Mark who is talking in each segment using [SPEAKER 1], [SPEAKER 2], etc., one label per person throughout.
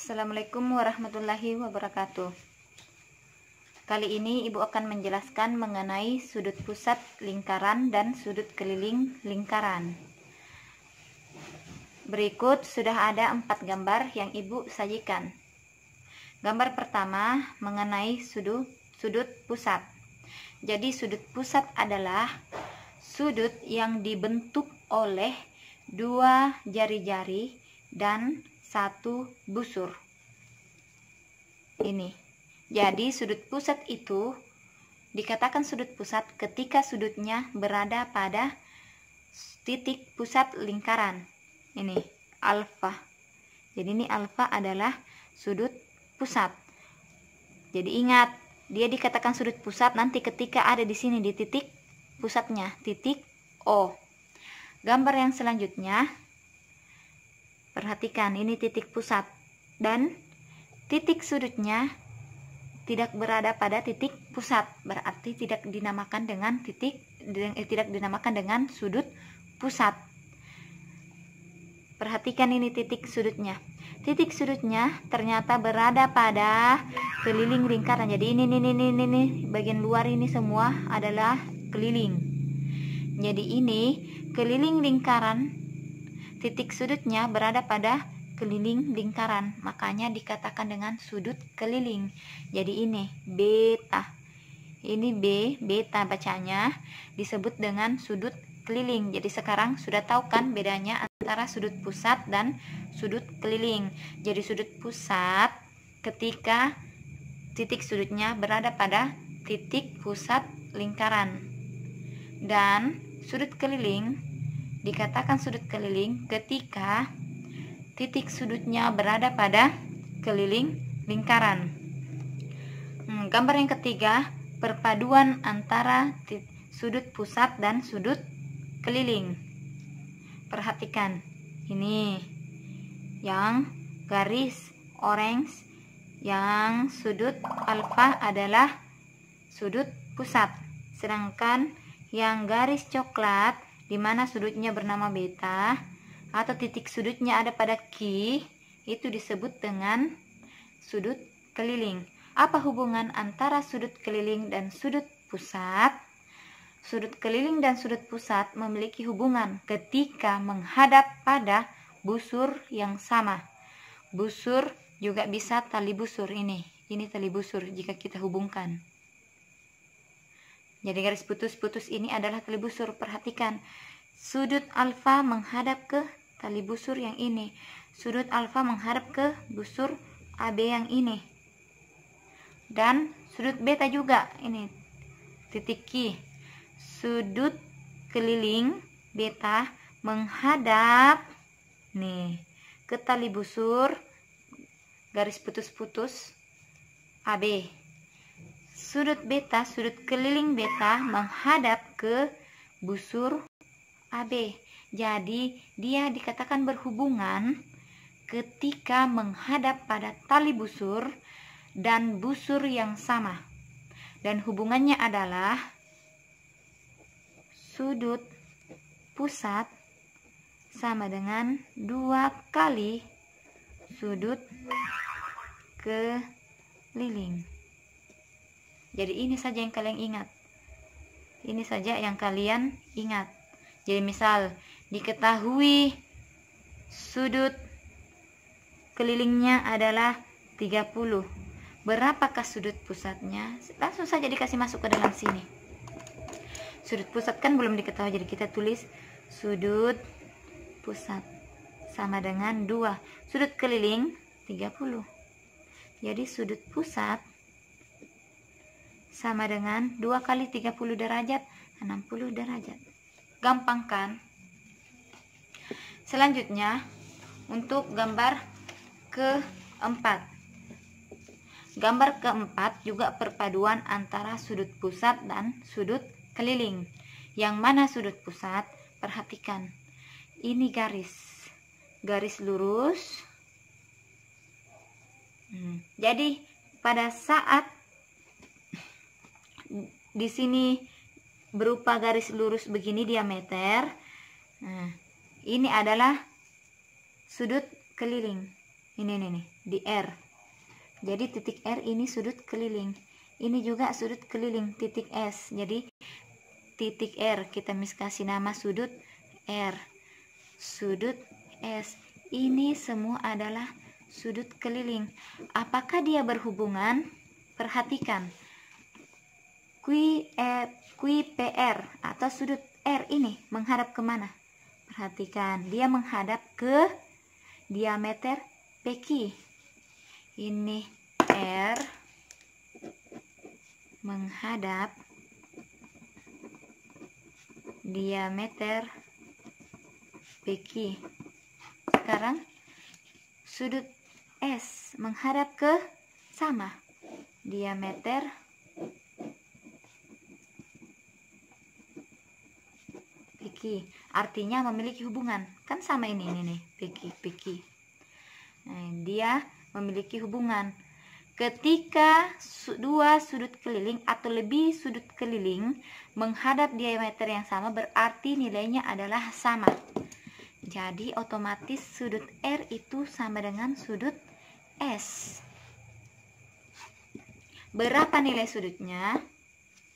[SPEAKER 1] Assalamualaikum warahmatullahi wabarakatuh. Kali ini Ibu akan menjelaskan mengenai sudut pusat lingkaran dan sudut keliling lingkaran. Berikut sudah ada 4 gambar yang Ibu sajikan. Gambar pertama mengenai sudut pusat. Jadi sudut pusat adalah sudut yang dibentuk oleh 2 jari-jari dan 1 busur. Ini. Jadi sudut pusat itu dikatakan sudut pusat ketika sudutnya berada pada titik pusat lingkaran. Ini alfa. Jadi ini alfa adalah sudut pusat. Jadi ingat, dia dikatakan sudut pusat nanti ketika ada di sini di titik pusatnya, titik O. Gambar yang selanjutnya, perhatikan, ini titik pusat dan titik sudutnya tidak berada pada titik pusat, berarti tidak dinamakan dengan sudut pusat. Perhatikan ini titik sudutnya. Titik sudutnya ternyata berada pada keliling lingkaran. Jadi ini bagian luar ini semua adalah keliling. Jadi ini keliling lingkaran, titik sudutnya berada pada keliling lingkaran, makanya dikatakan dengan sudut keliling. Jadi ini beta, ini beta bacanya, disebut dengan sudut keliling. Jadi sekarang sudah tahu kan bedanya antara sudut pusat dan sudut keliling. Jadi sudut pusat ketika titik sudutnya berada pada titik pusat lingkaran, dan sudut keliling dikatakan sudut keliling ketika titik sudutnya berada pada keliling lingkaran. Gambar yang ketiga, perpaduan antara sudut pusat dan sudut keliling. Perhatikan, ini yang garis orange, yang sudut alfa adalah sudut pusat, sedangkan yang garis coklat di mana sudutnya bernama beta atau titik sudutnya ada pada Q, itu disebut dengan sudut keliling. Apa hubungan antara sudut keliling dan sudut pusat? Sudut keliling dan sudut pusat memiliki hubungan ketika menghadap pada busur yang sama. Busur juga bisa tali busur, ini tali busur jika kita hubungkan. Jadi garis putus-putus ini adalah tali busur. Perhatikan, sudut alfa menghadap ke tali busur yang ini, sudut alfa menghadap ke busur AB yang ini, dan sudut beta juga, ini titik Q. Sudut keliling beta menghadap nih ke tali busur garis putus-putus AB. Sudut beta, sudut keliling beta menghadap ke busur AB. Jadi dia dikatakan berhubungan ketika menghadap pada tali busur dan busur yang sama. Dan hubungannya adalah sudut pusat sama dengan 2 kali sudut keliling. Jadi ini saja yang kalian ingat. Ini saja yang kalian ingat. Jadi misal diketahui sudut kelilingnya adalah 30. Berapakah sudut pusatnya? Langsung saja dikasih masuk ke dalam sini. Sudut pusat kan belum diketahui, jadi kita tulis sudut pusat sama dengan 2. Sudut keliling 30. Jadi sudut pusat sama dengan 2 kali 30 derajat, 60 derajat. Gampang kan? Selanjutnya, untuk gambar keempat. Gambar keempat juga perpaduan antara sudut pusat dan sudut keliling. Yang mana sudut pusat? Perhatikan. Ini garis lurus. Jadi pada saat di sini berupa garis lurus begini diameter, ini adalah sudut keliling. Ini nih di R. Jadi titik R ini sudut keliling. Ini juga sudut keliling titik S. Jadi titik R kita kasih nama sudut R. Sudut S. Ini semua adalah sudut keliling. Apakah dia berhubungan? Perhatikan. QPR atau sudut R ini menghadap kemana? Perhatikan, dia menghadap ke diameter PQ. Ini R menghadap diameter PQ. Sekarang sudut S menghadap ke sama diameter PQ. Artinya memiliki hubungan, kan sama ini nih PQ. Nah, dia memiliki hubungan. Ketika dua sudut keliling atau lebih sudut keliling menghadap diameter yang sama, berarti nilainya adalah sama. Jadi otomatis sudut R itu sama dengan sudut S. Berapa nilai sudutnya?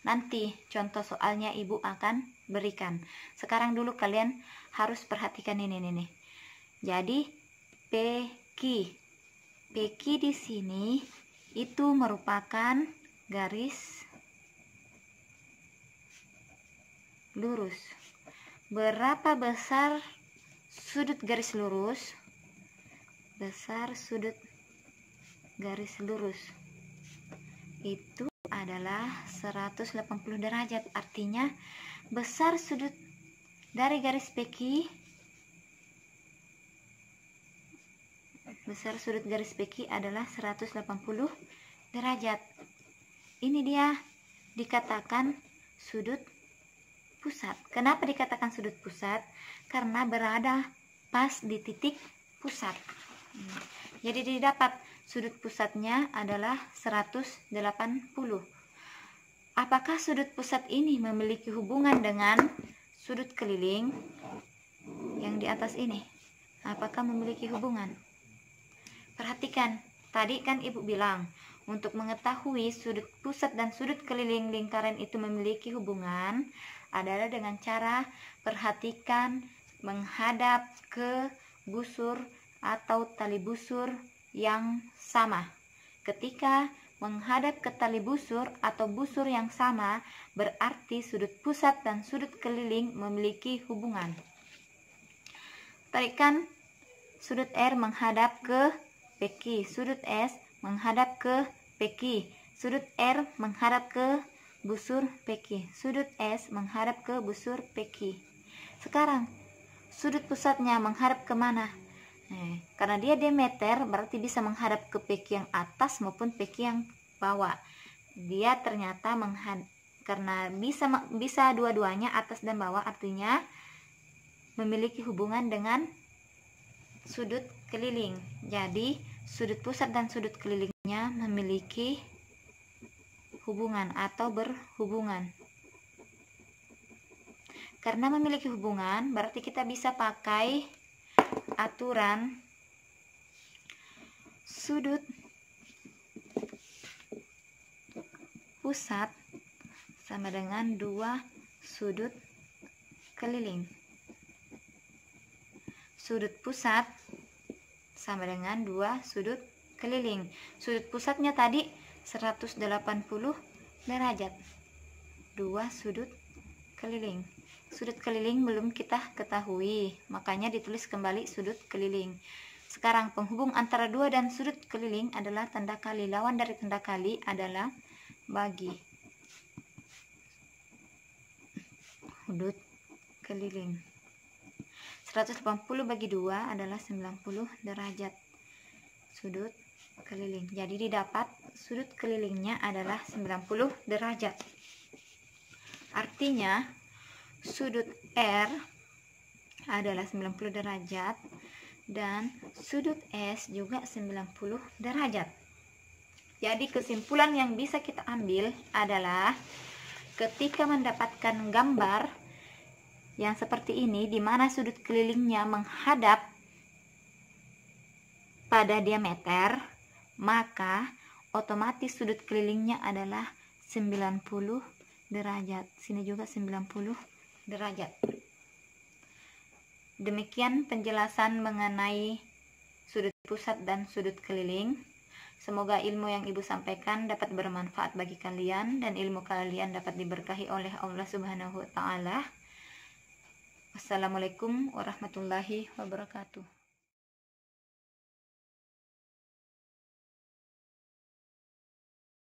[SPEAKER 1] Nanti contoh soalnya ibu akan berikan. Sekarang dulu kalian harus perhatikan ini nih. Jadi PQ di sini itu merupakan garis lurus. Berapa besar sudut garis lurus? Besar sudut garis lurus itu adalah 180 derajat. Artinya besar sudut dari garis PQ, besar sudut garis PQ adalah 180 derajat. Ini dia dikatakan sudut pusat. Kenapa dikatakan sudut pusat? Karena berada pas di titik pusat. Jadi didapat sudut pusatnya adalah 180. Apakah sudut pusat ini memiliki hubungan dengan sudut keliling yang di atas ini? Apakah memiliki hubungan? Perhatikan, tadi kan ibu bilang untuk mengetahui sudut pusat dan sudut keliling lingkaran itu memiliki hubungan adalah dengan cara perhatikan menghadap ke busur atau tali busur yang sama. Ketika menghadap ke tali busur atau busur yang sama, berarti sudut pusat dan sudut keliling memiliki hubungan. Tarikan sudut R menghadap ke PQ, sudut S menghadap ke PQ, sudut R menghadap ke busur PQ, sudut S menghadap ke busur PQ. Sekarang sudut pusatnya menghadap kemana? Karena dia diameter berarti bisa menghadap ke PQ yang atas maupun PQ yang bawah. Dia ternyata karena bisa dua-duanya atas dan bawah, artinya memiliki hubungan dengan sudut keliling. Jadi sudut pusat dan sudut kelilingnya memiliki hubungan atau berhubungan. Karena memiliki hubungan berarti kita bisa pakai aturan sudut pusat sama dengan 2 sudut keliling. Sudut pusat sama dengan 2 sudut keliling. Sudut pusatnya tadi 180 derajat. 2 sudut keliling. Sudut keliling belum kita ketahui, makanya ditulis kembali sudut keliling. Sekarang penghubung antara 2 dan sudut keliling adalah tanda kali. Lawan dari tanda kali adalah bagi. Sudut keliling. 180 bagi 2 adalah 90 derajat sudut keliling. Jadi didapat sudut kelilingnya adalah 90 derajat. Artinya sudut R adalah 90 derajat dan sudut S juga 90 derajat. Jadi kesimpulan yang bisa kita ambil adalah ketika mendapatkan gambar yang seperti ini di mana sudut kelilingnya menghadap pada diameter, maka otomatis sudut kelilingnya adalah 90 derajat. Sini juga 90 derajat. Demikian penjelasan mengenai sudut pusat dan sudut keliling. Semoga ilmu yang Ibu sampaikan dapat bermanfaat bagi kalian dan ilmu kalian dapat diberkahi oleh Allah Subhanahu wa taala. Wassalamualaikum warahmatullahi wabarakatuh.